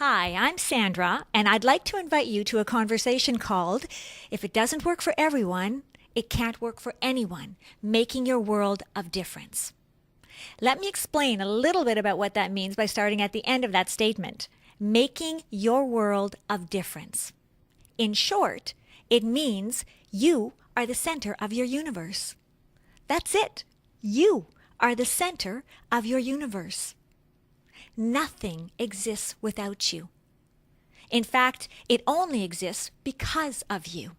Hi, I'm Sandra, and I'd like to invite you to a conversation called If It Doesn't Work for Everyone, It Can't Work for Anyone, Making Your World of Difference. Let me explain a little bit about what that means by starting at the end of that statement. Making your world of difference. In short, it means you are the center of your universe. That's it. You are the center of your universe. Nothing exists without you. In fact, it only exists because of you.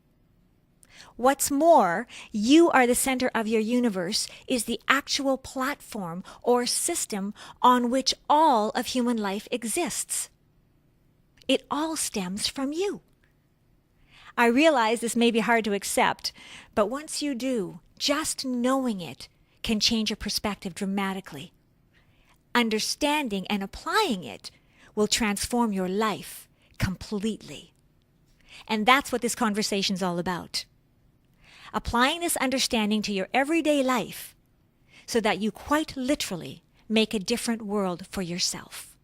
What's more, you are the center of your universe is the actual platform or system on which all of human life exists. It all stems from you. I realize this may be hard to accept, but once you do, just knowing it can change your perspective dramatically. Understanding and applying it will transform your life completely. And that's what this conversation is all about. Applying this understanding to your everyday life so that you quite literally make a different world for yourself.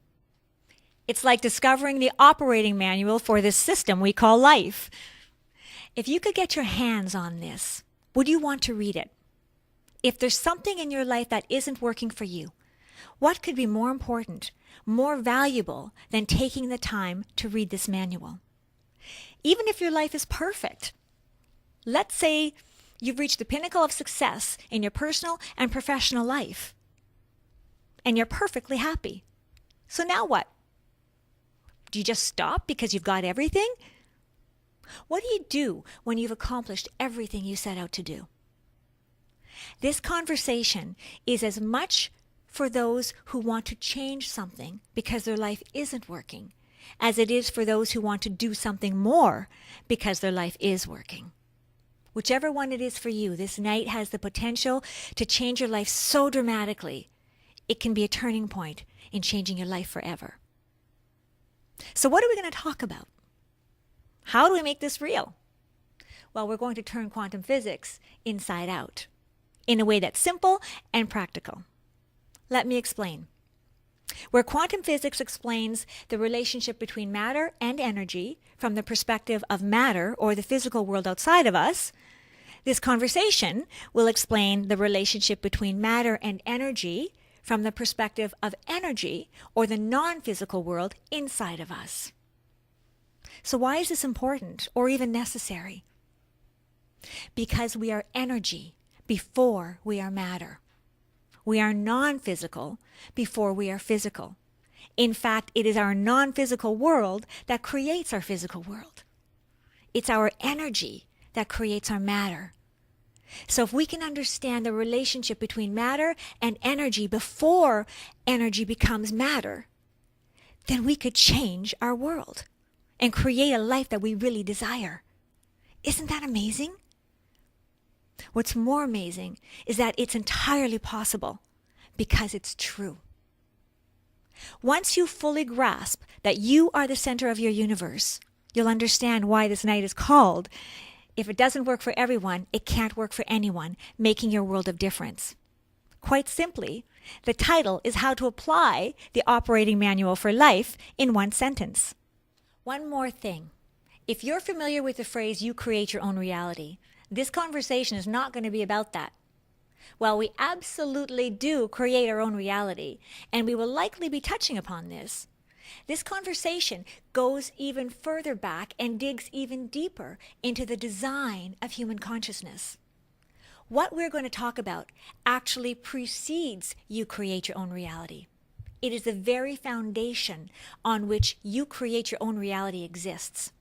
It's like discovering the operating manual for this system we call life. If you could get your hands on this, would you want to read it? If there's something in your life that isn't working for you, what could be more important, more valuable than taking the time to read this manual? Even if your life is perfect, let's say you've reached the pinnacle of success in your personal and professional life, and you're perfectly happy. So now what? Do you just stop because you've got everything? What do you do when you've accomplished everything you set out to do? This conversation is as much for those who want to change something because their life isn't working, as it is for those who want to do something more because their life is working. Whichever one it is for you, this night has the potential to change your life so dramatically, it can be a turning point in changing your life forever. So what are we going to talk about? How do we make this real? Well, we're going to turn quantum physics inside out in a way that's simple and practical. Let me explain. Where quantum physics explains the relationship between matter and energy from the perspective of matter or the physical world outside of us, this conversation will explain the relationship between matter and energy from the perspective of energy or the non-physical world inside of us. So why is this important or even necessary? Because we are energy before we are matter. We are non-physical before we are physical. In fact, it is our non-physical world that creates our physical world. It's our energy that creates our matter. So if we can understand the relationship between matter and energy before energy becomes matter, then we could change our world and create a life that we really desire. Isn't that amazing? What's more amazing is that it's entirely possible because it's true. Once you fully grasp that you are the center of your universe, you'll understand why this night is called If It Doesn't Work for Everyone, It Can't Work for Anyone, Making Your World of Difference. Quite simply, the title is how to apply the operating manual for life in one sentence. One more thing. If you're familiar with the phrase, you create your own reality, this conversation is not going to be about that. Well, we absolutely do create our own reality, and we will likely be touching upon this. This conversation goes even further back and digs even deeper into the design of human consciousness. What we're going to talk about actually precedes you create your own reality. It is the very foundation on which you create your own reality exists.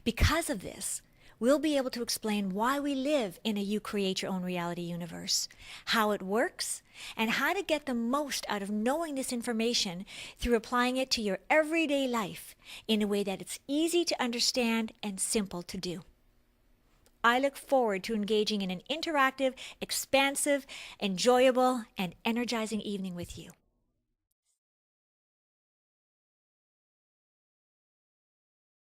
Because of this, we'll be able to explain why we live in a you create your own reality universe, how it works, and how to get the most out of knowing this information through applying it to your everyday life in a way that it's easy to understand and simple to do. I look forward to engaging in an interactive, expansive, enjoyable, and energizing evening with you.